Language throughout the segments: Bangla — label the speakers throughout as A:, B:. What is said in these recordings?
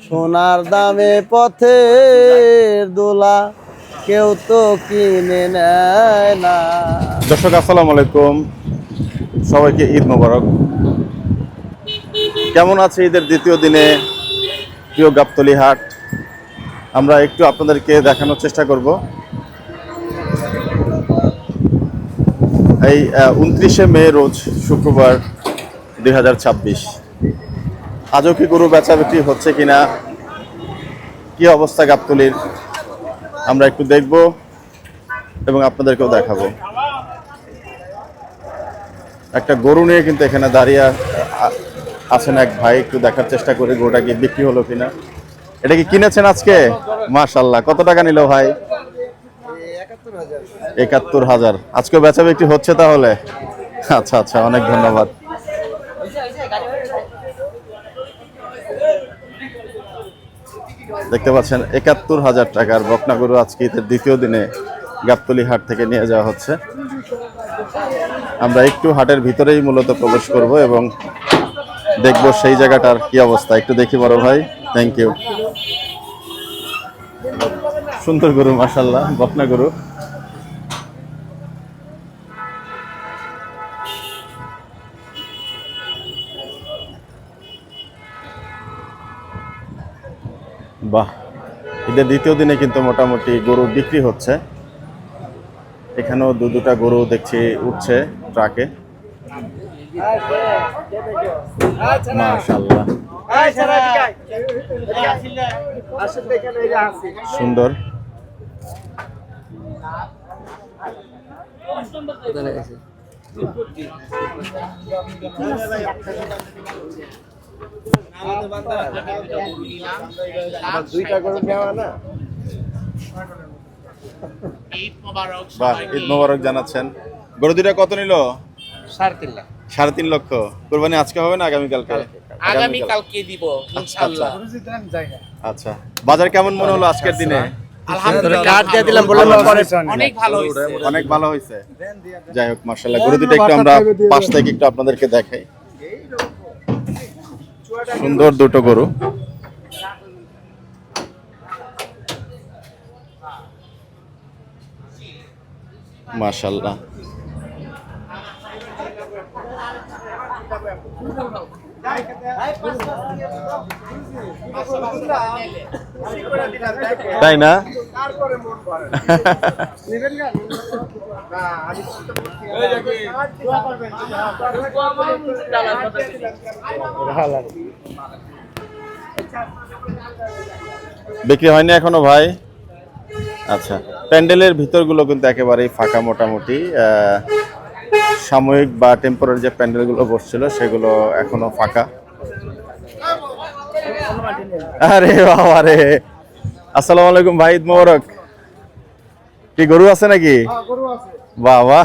A: সোনার দামে পথের দোলা কেউ তো কিনে নেয় না।
B: দর্শক আসসালামু আলাইকুম, সবাইকে ঈদ মোবারক। কেমন আছে ঈদের দ্বিতীয় দিনে প্রিয় গাবতলী হাট? আমরা একটু আপনাদেরকে দেখানোর চেষ্টা করব। এই 29শে মে রোজ শুক্রবার 2026। আজও কি গরু বেচা বিক্রি হচ্ছে কিনা, কি অবস্থা গাবতলীর, আমরা একটু দেখব এবং আপনাদেরকেও দেখাবো। একটা গরু নিয়ে কিন্তু এখানে দাঁড়িয়ে আছেন এক ভাই, একটু দেখার চেষ্টা করি গরুটা কি বিক্রি হলো কিনা। এটা কি কিনেছেন আজকে? মাশাআল্লাহ, কত টাকা নিল ভাই? ৭১,০০০। আজকে বেচা বিক্রি হচ্ছে তাহলে? আচ্ছা আচ্ছা, অনেক ধন্যবাদ। দেখতে পাচ্ছেন ৭১,০০০ টাকার বকনা গরু আজকে ঈদের দ্বিতীয় দিনে গাবতলী হাট থেকে নিয়ে যাওয়া হচ্ছে। আমরা একটু হাটের ভিতরেই মূলত প্রবেশ করব এবং দেখব সেই জায়গাটার কি অবস্থা। একটু দেখি বড় ভাই, থ্যাংক ইউ। সুন্দর গরু মাশাআল্লাহ, বকনা গরু। বাহ, ঈদের দ্বিতীয় দিনে কিন্তু মোটামুটি গরু বিক্রি হচ্ছে। এখানেও দুটা গরু দেখছি উঠছে ট্রাকে। মাশাআল্লাহ, সুন্দর। বাহ, ঈদ মোবারক জানাচ্ছেন। গরু দুইটা কত নিল?
C: 3.5 লাখ।
B: 3.5 লক্ষ। কুরবানি আজকে হবে না আগামীকালকে?
C: আগামীকালকে দিব ইনশাআল্লাহ।
B: আচ্ছা, বাজার কেমন মনে হলো আজকের দিনে?
C: আলহামদুলিল্লাহ, কার্ড দিয়ে দিলাম, বললাম অনেক ভালো হইছে।
B: অনেক ভালো হয়েছে। যাই হোক মাশাআল্লাহ, গরু দুটো একটু আমরা পাশ থেকে একটু আপনাদেরকে দেখাই। সুন্দর দুটো গরু। মাশাআল্লাহ, তাই না? বিক্রি হয়নি এখনো ভাই? আচ্ছা, প্যান্ডেলের ভিতরগুলো কিন্তু একেবারেই ফাঁকা মোটামুটি। সাময়িক বা টেম্পোরারি যে প্যান্ডেলগুলো বসছিল সেগুলো এখনো ফাঁকা। আরে বাবা রে, আসসালামু আলাইকুম ভাই, ঈদ মোবারক। কি গরু আছে নাকি? বাবা,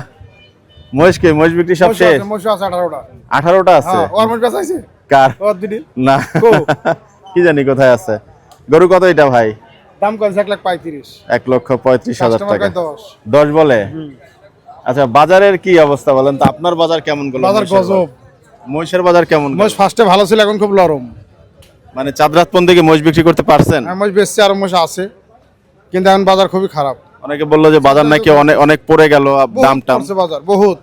B: মহিষ কি? মহিষ বিক্রি সব শেষ? 18টা আছে। কার? না, কি জানি কোথায় আছে। গরু কত এটা ভাই?
D: দাম কত? 1,35,000।
B: 1,35,000 টাকা। 10 বলে? আচ্ছা, বাজারের কি অবস্থা বলেন তো? আপনার বাজার কেমন গেল?
D: বাজার গজব।
B: মহিষের বাজার কেমন গেল?
D: মহিষ ফার্স্টে ভালো ছিল, এখন খুব নরম।
B: মানে চাঁদরাতপন থেকে মহিষ বিক্রি করতে পারছেন?
D: মহিষ বেশি, আর মহিষ আছে, কিন্তু এখন বাজার খুবই খারাপ।
B: অনেকে বললো যে বাজার নাকি অনেক অনেক পড়ে গেল, দাম টাম।
D: বাজার বহুত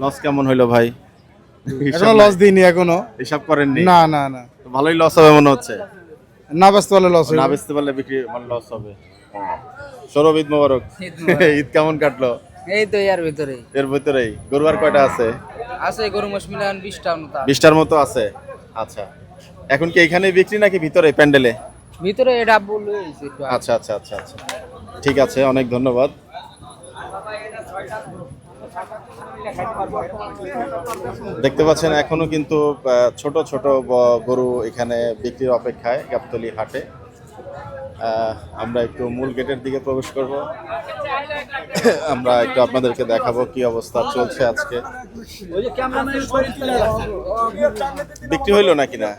B: লস কেমন হইলো ভাই?
D: এখনো লস দিইনি, এখনো
B: হিসাব করেননি?
D: না না না,
B: ভালোই লস হবে মনে হচ্ছে।
D: না বেচতে পারলে লস হবে,
B: না বেচতে পারলে বিক্রি মানে লস হবে। সৌরভ, ঈদ মোবারক। ঈদ কেমন কাটলো?
C: এই তো এর ভিতরেই।
B: এর ভিতরেই গরু আর কয়টা আছে?
C: আছে গরু মোষ মিলান 20টার মতো।
B: 20টার মতো আছে। আচ্ছা, এখন কি এখানেই বিক্রি নাকি ভিতরে প্যান্ডেলে?
C: ভিতরে এটা বললো হইছে।
B: আচ্ছা আচ্ছা আচ্ছা আচ্ছা, ঠিক আছে, অনেক ধন্যবাদ। দেখতে পাচ্ছেন এখনো কিন্তু ছোট ছোট গরু এখানে বিক্রির অপেক্ষায় গাবতলী হাটে। আমরা একটু মূল গেটের দিকে প্রবেশ করব। আমরা একটু আপনাদেরকে দেখাবো কি অবস্থা চলছে আজকে। বিক্রি হইলো নাকি না?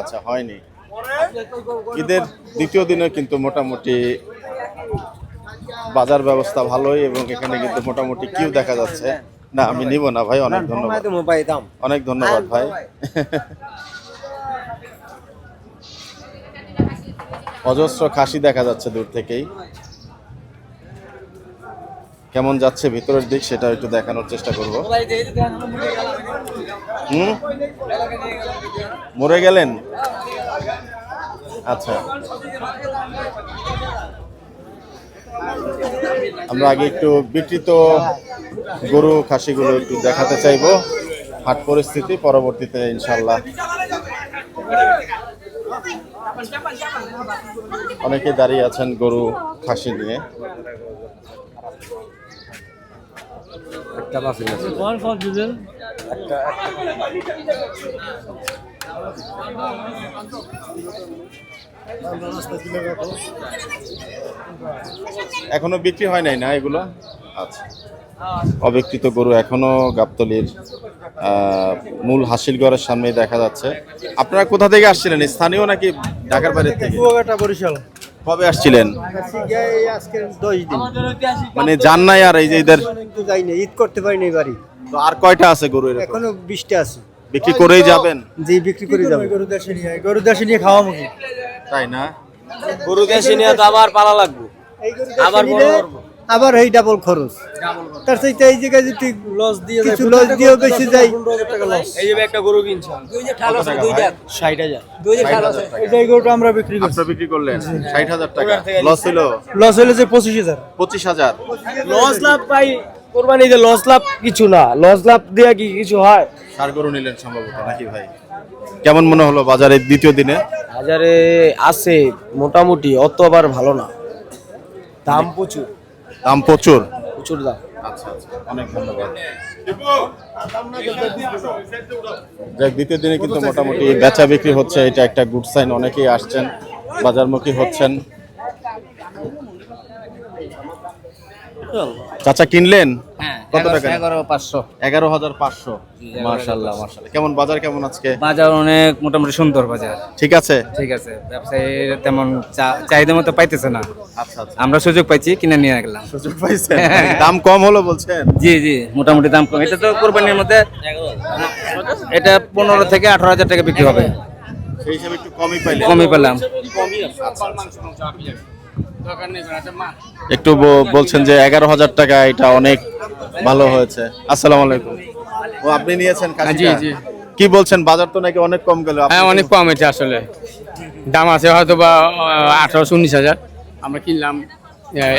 B: আচ্ছা, হয়নি। ঈদের দ্বিতীয় দিনে কিন্তু মোটামুটি বাজার ব্যবস্থা ভালোই এবং এখানে কিন্তু মোটামুটি কিউ দেখা যাচ্ছে। না, আমি নিব না ভাই, অনেক ধন্যবাদ। অনেক ধন্যবাদ ভাই। অজস্র খাসি দেখা যাচ্ছে দূর থেকেই। কেমন যাচ্ছে ভিতরের দিক সেটা একটু দেখানোর চেষ্টা করব। মরে গেলেন? আচ্ছা, আমরা আগে একটু বিক্রিত গরু খাসিগুলো একটু দেখাতে চাইবো, হাট পরিস্থিতি, পরবর্তীতে ইনশাল্লাহ। অনেকে দাঁড়িয়ে আছেন গরু খাসি নিয়ে। এখনো বিক্রি হয় নাই না এগুলো? আচ্ছা, অবিকৃত গরু এখনো গাবতলীর মূল হাসিলগড়ের সামনেই দেখা যাচ্ছে। আপনারা কোথা থেকে আসছিলেন? স্থানীয় নাকি ঢাকার বাইরে থেকে?
A: বরিশাল।
B: কবে আসছিলেন?
A: আজকে 10 দিন।
B: মানে যান নাই আর এই যে ঈদের?
A: যাই না, ঈদ করতে পারিনি বাড়ি।
B: তো আর কয়টা আছে গরু এরকম?
A: এখনো 20টা আছে।
B: বিক্রি করেই যাবেন?
A: জি, বিক্রি করে যাব। গরু দেশে নিয়ে খাওয়া মুখে।
B: তাই না?
C: গরু দেশে নিয়ে তো আবার পালা লাগবে, আবার বড় করবো,
A: আবার এই ডাবল খরচ। তার চাইতে এই জায়গায় যদি লস দিয়ে কিছু লস দিয়েও বেশি যায়।
C: এই যে একটা গরু কিনছি 60,000।
A: এই গরুটা আমরা বিক্রি করছি।
B: আপনারা বিক্রি করলেন 60,000 টাকা। লস হলো?
A: লস হইলো যে 25,000।
B: 25,000।
C: লস লাভ পাই কোরবানিতে, লস লাভ কিছু না, লস লাভ দিয়ে কি কিছু হয়?
B: ষাঁড় গরু নিলেন সম্ভবত নাকি ভাই? কেমন মনে হলো বাজারে দ্বিতীয় দিনে?
C: বাজারে আছে মোটামুটি, অত আবার ভালো না, দাম প্রচুর,
B: দাম প্রচুর?
C: প্রচুর দাম।
B: আচ্ছা আচ্ছা, অনেক ধন্যবাদ। যাক, দ্বিতীয় দিনে কিন্তু মোটামুটি বেচা বিক্রি হচ্ছে, এটা একটা গুড সাইন। অনেকেই আসছেন, বাজারমুখী হচ্ছেন। চাচা কিনলেন কত টাকা?
C: 11,500।
B: 11,500। মাশাআল্লাহ মাশাআল্লাহ। কেমন বাজার, কেমন আজকে?
E: বাজার অনেক মোটামুটি সুন্দর বাজার,
B: ঠিক আছে?
E: ঠিক আছে। ব্যবসায়ীর তেমন চাহিদা মতো পাইতেছে না,
B: আচ্ছা আচ্ছা,
E: আমরা সুযোগ পাইছি, কিনে নিয়ে গেলাম।
B: সুযোগ পাইছেন? দাম কম হলো বলছেন?
E: জি জি, মোটামুটি দাম কম। এটা তো কোরবানির মধ্যে এটা 15 থেকে 18,000 টাকা বিক্রি হবে,
B: সেই হিসাবে একটু কমই পাইলেন?
E: কমই পেলাম।
B: একটু বলছেন যে 11,000 টাকা, এটা অনেক ভালো হয়েছে। আসসালামু আলাইকুম। ও, আপনি নিয়েছেন খাসিটা?
E: জি, জি।
B: কি বলছেন, বাজার তো নাকি অনেক কম গেল?
E: হ্যাঁ, অনেক কম এটা আসলে। দাম আছে হয়তো বা 18-19,000, আমরা কিনলাম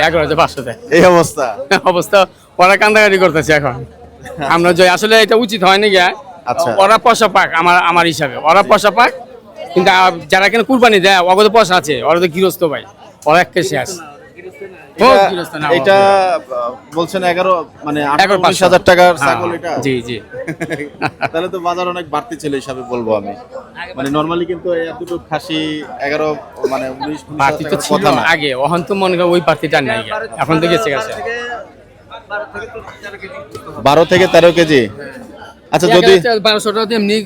E: 11,500
B: এই অবস্থা?
E: অবস্থা। ওরা কান্দাকাটি করতেছে এখন। আমরা যে আসলে এটা উচিত হয়নি গিয়া।
B: আচ্ছা।
E: ওরা পয়সা পাক, আমার হিসাবে ওরা পয়সা পাক, কিন্তু যারা কেন কুরবানি দেয় ওদের পয়সা আছে, ওরা তো গৃহস্থ ভাই, ওরা এক কেসে আছে।
B: এটা বলছেন 11 মানে 19,000 টাকার ছাগল এটা?
E: জি জি।
B: তাহলে তো বাজার অনেক বাড়তি ছিল হিসাবে বলবো আমি। মানে নরমালি কিন্তু এতটুকু খাসি 11 মানে 19,000
E: পার্টি তো
B: টাকার
E: ছিল
B: কথা না।
E: আগে, ওখান তো মনে করি ওই পার্টিটা নাই, এখন তো গেছে গেছে
B: 12 থেকে 13 কেজি। আচ্ছা, যদি
E: 1200 টাকা এমনি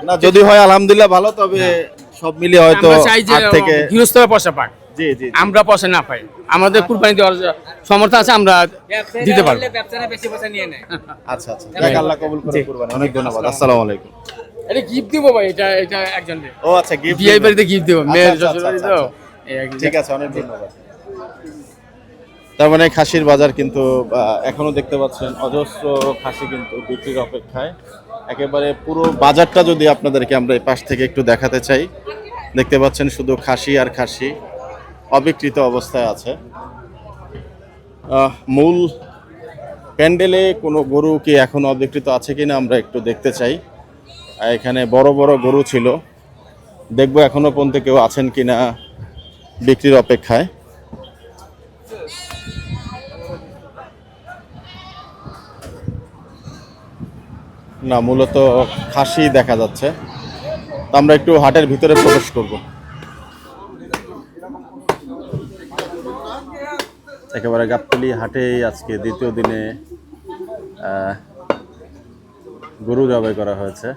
B: না যদি হয় আলহামদুলিল্লাহ ভালো, তবে সব মিলিয়ে হয়তো
E: আমরা চাই যে
B: 8 থেকে।
E: গৃহস্থ পয়সা পাক,
B: জি জি,
E: আমরা পয়সা না পাই, আমাদের কুরবানি দেওয়ার সামর্থ্য আছে, আমরা দিতে পারবো।
B: আচ্ছা আচ্ছা, যাক, আল্লাহ কবুল করে কুরবানি। অনেক ধন্যবাদ। আসসালামু আলাইকুম।
E: এটা গিফট দিব ভাই, এটা একজন
B: ও আচ্ছা, গিফট
E: বিয়ে বাড়িতে গিফট দেব, মেয়ের
B: আচ্ছা,
E: শ্বশুর বাড়িতে।
B: আচ্ছা, ঠিক আছে, অনেক ধন্যবাদ। তার মানে খাসির বাজার কিন্তু এখনো দেখতে পাচ্ছেন অজস্র খাসি কিন্তু বিক্রির অপেক্ষায়। একেবারে পুরো বাজারটা যদি আপনাদেরকে আমরা এই পাশ থেকে একটু দেখাতে চাই, দেখতে পাচ্ছেন শুধু খাসি আর খাসি অবিকৃত অবস্থায় আছে। মূল প্যান্ডেলে কোনো গরু কি এখন অবিকৃত আছে কিনা আমরা একটু দেখতে চাই। এখানে বড় বড় গরু ছিল, দেখবো এখনো পর্যন্ত কেউ আছেন কিনা বিক্রির অপেক্ষায়। না, মূলত খাসি দেখা যাচ্ছে। তো আমরা একটু হাটের ভিতরে প্রবেশ করব। একেবারে গাবতলী হাটেই আজকে দ্বিতীয় দিনে গরু জবাই করা হয়েছে।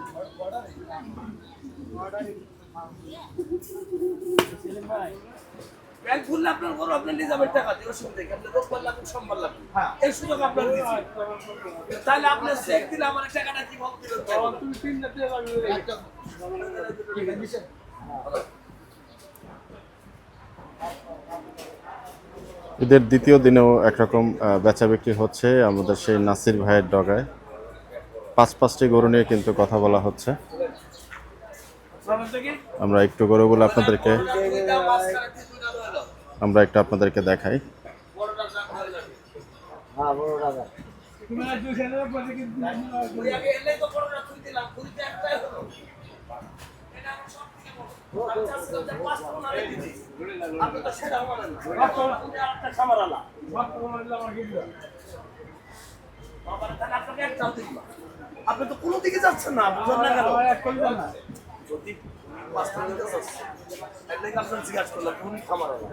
B: ঈদের দ্বিতীয় দিনেও একরকম বেচা বিক্রি হচ্ছে আমাদের সেই নাসির ভাইয়ের ডগায়। 5-5টি গরু নিয়ে কিন্তু কথা বলা হচ্ছে। আমরা একটু গরুগুলো আপনাদেরকে দেখাই।
C: আপনি তো কোনো দিকে যাচ্ছেন না, বুঝলেন না কেন? যদি পাঁচটা দিকে যাচ্ছে, এটাই আপনার জিজ্ঞাসা করলাম, কোন খামার হলো?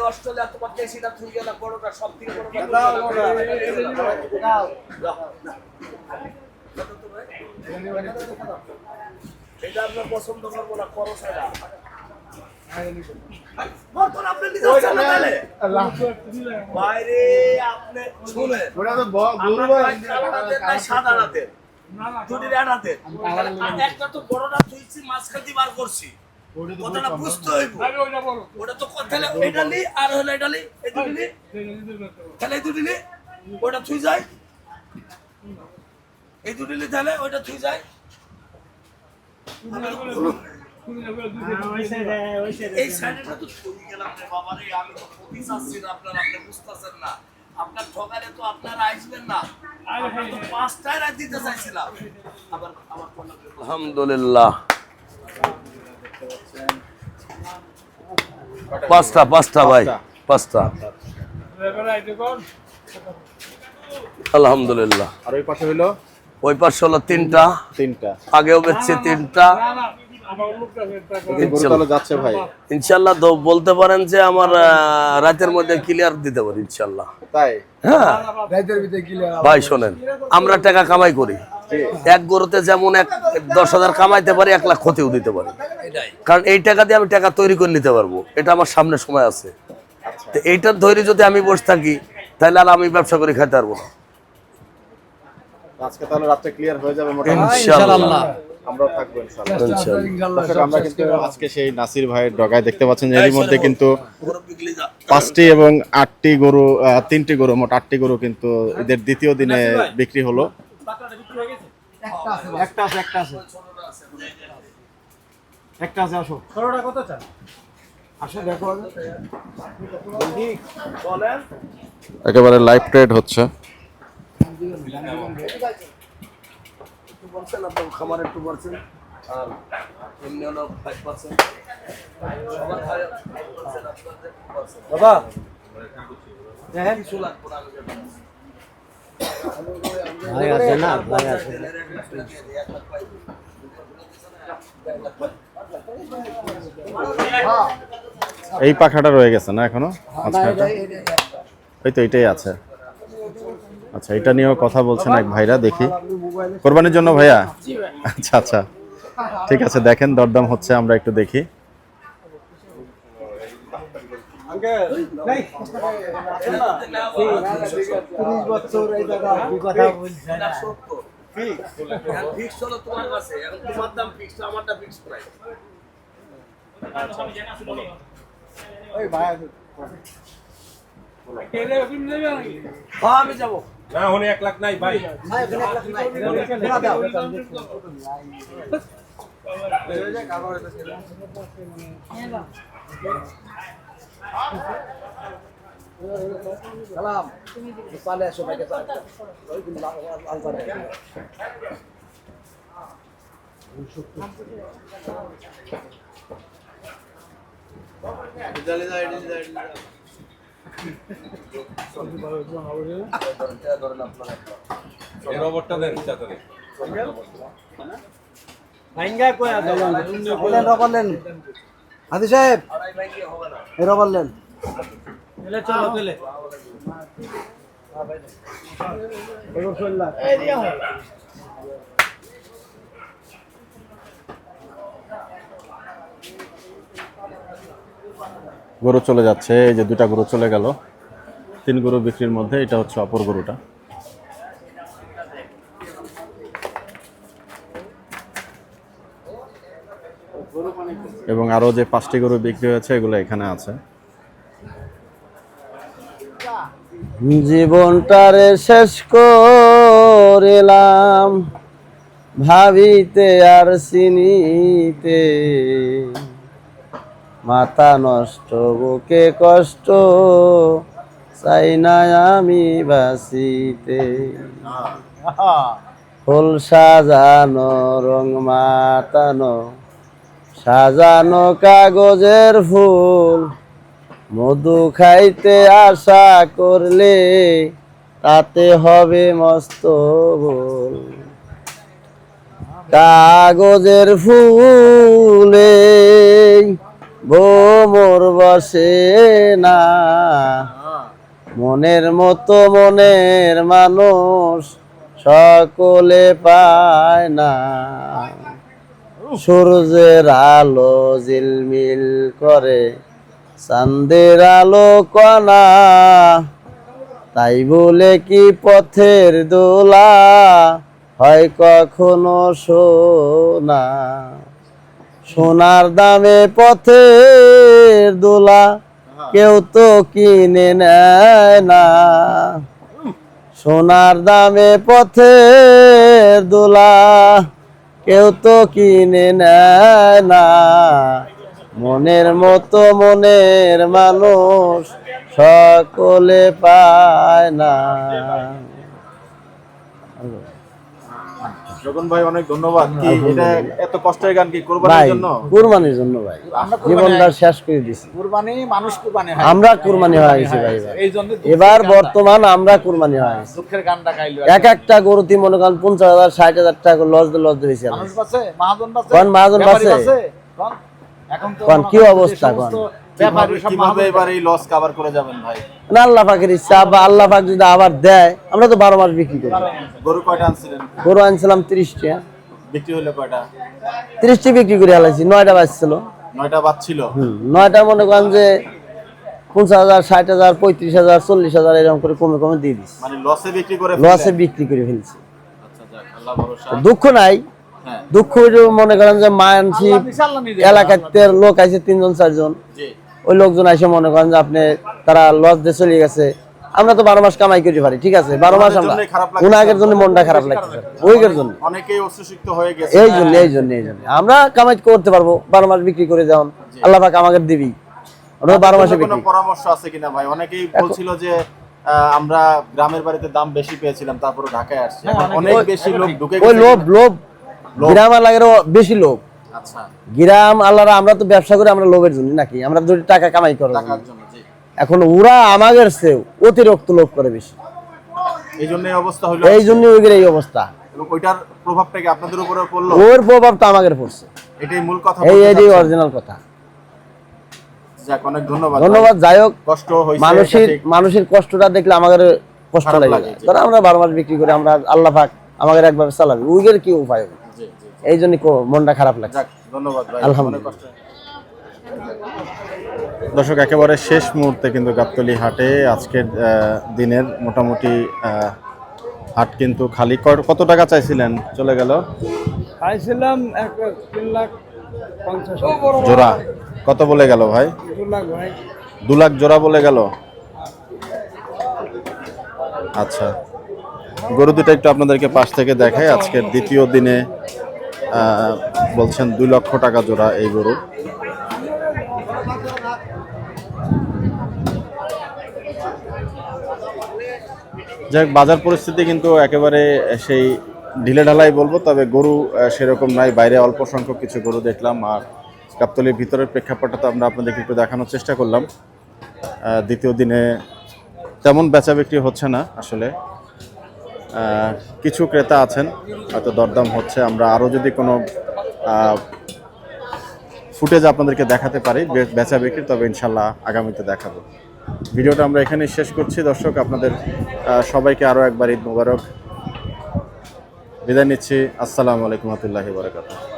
C: অস্ট্রেলিয়া তোমার দেশিটা থুই গেল বড়টা, সব থেকে বড়টা এটা আপনার পছন্দ করবো না, খরচ হয় না। বাইরে আপনি শুনে সাদা রাতের দুটি রাতের একটা তো বড়টা থুইছি, মাঝখানে বার করছি, কথাটা বুঝতে হইব। ওটা তো তাহলে এটা নি আর হলো এটা নি, এই দুটি নি, তাহলে এই দুটি নি ওটা থুই যায়, এই দুটি নি তাহলে ওইটা থুই যায়। এই সাইডটা তো থুই গেলাম রে বাবা রে, আমি তো প্রতি চাচ্ছি না, আপনারা আপনি বুঝতেছেন না। আপনার ঠকালে তো আপনারা আসবেন না, আমরা তো 5টায় রাত দিতে চাইছিলাম। আবার আলহামদুলিল্লাহ পাঁচটা ভাই, পাঁচটা আলহামদুলিল্লাহ।
B: আর ওই পাশে হইলো
C: ওই পাশে হলো তিনটা, আগেও বেচছে তিনটা।
B: যাচ্ছে ভাই
C: ইনশাল্লাহ তো বলতে পারেন যে আমার রাতের মধ্যে ক্লিয়ার দিতে পারি ইনশাল্লাহ।
B: তাই?
C: হ্যাঁ ভাই শোনেন, আমরা টাকা কামাই করি, এক গরুতে যেমন 10,000 কামাইতে পারি, 1 লাখ ক্ষতিও দিতে পারি, কারণ এই টাকা দিয়ে আমি টাকা তৈরি করে নিতে পারবো, এটা আমার সামনে সময় আছে। তো এইটার ধৈর্য যদি আমি বসে থাকি তাহলে আর আমি ব্যবসা করে খাইতে পারবো না।
B: আজকে তাহলে রাতে ক্লিয়ার হয়ে যাবে
C: ইনশাআল্লাহ,
B: আমরাও থাকবো ইনশাআল্লাহ। দর্শক, আমরা কিন্তু আজকে সেই নাসির ভাইয়ের ডগায় দেখতে পাচ্ছেন এর মধ্যে কিন্তু 5টি এবং 8টি গরু, 3টি গরু, মোট 8টি গরু কিন্তু ঈদের দ্বিতীয় দিনে বিক্রি হলো। একেবারে লাইভ ট্রেড হচ্ছে।
C: খামার একটু বলছেন আর এমনি হলো 5%। বাবা দেখেন কিছু লাগবে না, ভাই আছে না, ভাই আছে।
B: এই পাখাটা রয়ে গেছে না এখনো, মাঝখানটা ওই তো এটাই আছে। আচ্ছা, এটা নিয়েও কথা বলছেন এক ভাইরা, দেখি কোরবানির জন্য ভাইয়া? আচ্ছা আচ্ছা, ঠিক আছে, দেখেন দরদাম হচ্ছে, আমরা একটু দেখি।
C: আমি যাবো
E: না, ওখানে 1 লাখ নাই ভাই।
C: সালাম পালে আসো ভাইকে
E: রবটটা দেন চাচা।
C: হাদি সাহেব রবার লেন।
B: গরু চলে যাচ্ছে, এই যে 2টা গরু চলে গেল। 3 গরু বিক্রির মধ্যে এটা হচ্ছে অপর গরুটা। এবং আরো যে 5টি গরু বিক্রি হয়েছে এগুলো এখানে আছে।
F: জীবনটারে শেষ করিলাম ভাবিতে আর চিনিতে, মাথা নষ্ট বুকে কষ্ট চাই না আমি বাঁচিতে। ফুল সাজানো রং মাতানো সাজানো কাগজের ফুল, মধু খাইতে আশা করলে তাতে হবে মস্ত ভুল। কাগজের ফুলে ভ্রমর বসে না, মনের মতো মনের মানুষ সকলে পায় না। সূর্যের আলো ঝিলমিল করে চাঁদের আলো কণা, তাই বলে কি পথের দোলা হয় কখনো সোনা। সোনার দামে পথের দোলা কেউ তো কিনে নেয় না। সোনার দামে পথের দোলা কেউ তো কিনে নেয় না। মনের মতো মনের মানুষ সকলে পায় না।
B: রতন ভাই অনেক ধন্যবাদ। কি এটা এত কষ্টের গান কি
F: ভাই
B: কুরবানির জন্য?
F: কুরবানির জন্য ভাই, জীবনটা শেষ করে দিছি।
G: কুরবানি মানুষ কুরবানি হয়,
F: আমরা কুরবানি হয়ে গেছি ভাই।
G: এইজন্য
F: এবার বর্তমান আমরা কুরবানি হয়ে গেছি।
G: দুঃখের গানটা গাইলো।
F: এক একটা গরুতে মনে করেন 50,000 60,000 টাকা লস দিয়েছি।
G: মানুষ বাঁচে, মহাজন বাঁচে,
F: কোন মহাজন
G: ব্যাপারী
F: বাঁচে?
G: কোন? এখন তো
F: কোন কি অবস্থা কোন?
G: ব্যাপারী সব
B: কিভাবে এবার এই লস কভার করে যাবেন ভাই?
F: না আল্লাহ পাকের ইচ্ছা, বা আল্লাহ পাক যদি আবার দেয় আমরা তো 12 মাস বিক্রি করি।
B: গরু কয়টা আনছিলেন?
F: গরু আনছিলাম 30টা,
B: বিক্রি হলো কয়টা?
F: 30টি বিক্রি করে আলাইছি। 9টা বাঁচছিল।
B: 9টা বাচ্ছিল।
F: 9টা মনে করেন যে 50,000 60,000 35,000 40,000 এরকম করে কমে কমে দিয়ে দিচ্ছি।
B: মানে লসে বিক্রি করে
F: লসে বিক্রি করে ফেলছি।
B: আচ্ছা যাক, আল্লাহ ভরসা।
F: দুঃখ নাই,
B: হ্যাঁ
F: দুঃখ হইলেও মনে করেন যে মানসি এলাকাতে লোক আছে 3 4 জন,
B: জি
F: ওই লোকজন এসে মনে করেন যে আপনি তারা লস দিয়ে চলে গেছে। আমরা তো 12 মাস কামাই করতে পারি, ঠিক আছে, 12 মাস আমরা উনাগের জন্য মনটা খারাপ লাগছে, ওইগের জন্য
B: অনেকেই অসুস্থ হয়ে গেছে।
F: এই জন্য আমরা কামাই করতে পারবো। 12 মাস বিক্রি করে যেমন আল্লাহ পাক আমাকে দিবি, ওরা 12 মাসে
B: কোনো
F: বিক্রি।
B: পরামর্শ আছে কিনা ভাই? অনেকেই বলছিল যে আমরা গ্রামের বাড়িতে দাম বেশি পেয়েছিলাম, তারপরে ঢাকায় আসছি, অনেক বেশি লোক ঢুকে
F: ওই
B: গেছে।
F: লোভ গ্রাম আল্লাহেরও বেশি লোভ।
B: আচ্ছা,
F: গ্রাম আল্লাহরা, আমরা তো ব্যবসা করি আমরা লোভের জন্য নাকি, আমরা দুটি টাকা কামাই করার জন্য।
B: টাকার জন্য। জি,
F: এখন ওরা আমাদের চেয়ে অতিরিক্ত লোভ করে বেশি,
B: এই জন্য এই অবস্থা হলো।
F: এই জন্য ওদের এই অবস্থা।
B: এবং ওইটার প্রভাবটা কি আপনাদের উপরে পড়লো?
F: ওর প্রভাবটা আমাদের পড়ছে,
B: এটাই মূল কথা।
F: এই অরিজিনাল কথা।
B: যাক, অনেক ধন্যবাদ।
F: ধন্যবাদ। যাই হোক,
B: কষ্ট হয়েছে,
F: মানুষের কষ্টটা দেখলে আমাদের কষ্ট
B: খারাপ
F: লাগে।
B: লাগে।
F: কারণ আমরা 12 মাস বিক্রি করে আমরা আল্লাহ পাক আমাদের একবার চালাবে, ওইদের কি উপায় হবে?
B: জি জি,
F: এই জন্য মনটা খারাপ লাগছে।
B: যাক, ধন্যবাদ ভাই।
F: আলহামদুলিল্লাহ।
B: অনেক কষ্ট। দর্শক, একেবারে শেষ মুহূর্তে কিন্তু গাবতলী হাটে আজকের দিনের মোটামুটি হাট কিন্তু খালি। কত টাকা চাইছিলেন? চলে গেল
A: খাইছিলাম 3,50,000
B: জোড়া। কত বলে গেল ভাই?
A: 2 লাখ ভাই।
B: 2 লাখ জোড়া বলে গেল। আচ্ছা, গরু দুটো একটু আপনাদেরকে পাশ থেকে দেখায়। আজকের দ্বিতীয় দিনে বলছেন 2 লক্ষ টাকা জোড়া এই গরু। যাই হোক, বাজার পরিস্থিতি কিন্তু একেবারে সেই ঢিলে ঢালাই বলবো, তবে গরু সেরকম নাই। বাইরে অল্প সংখ্যক কিছু গরু দেখলাম। আর গাবতলীর ভিতরের প্রেক্ষাপটটা তো আমরা আপনাদেরকে একটু দেখানোর চেষ্টা করলাম। দ্বিতীয় দিনে তেমন বেচা বিক্রি হচ্ছে না আসলে। কিছু ক্রেতা আছেন, হয়তো দরদাম হচ্ছে। আমরা আরও যদি কোনো ফুটেজ আপনাদেরকে দেখাতে পারি বেচা বিক্রি, তবে ইনশাল্লাহ আগামীতে দেখাবো। ভিডিওটা আমরা এখানে শেষ করছি। দর্শক, আপনাদের সবাইকে আরও একবার ঈদ মোবারক। বিদায় নিচ্ছি। আসসালামু আলাইকুম ওয়া রাহমাতুল্লাহি ওয়া বারাকাতুহু।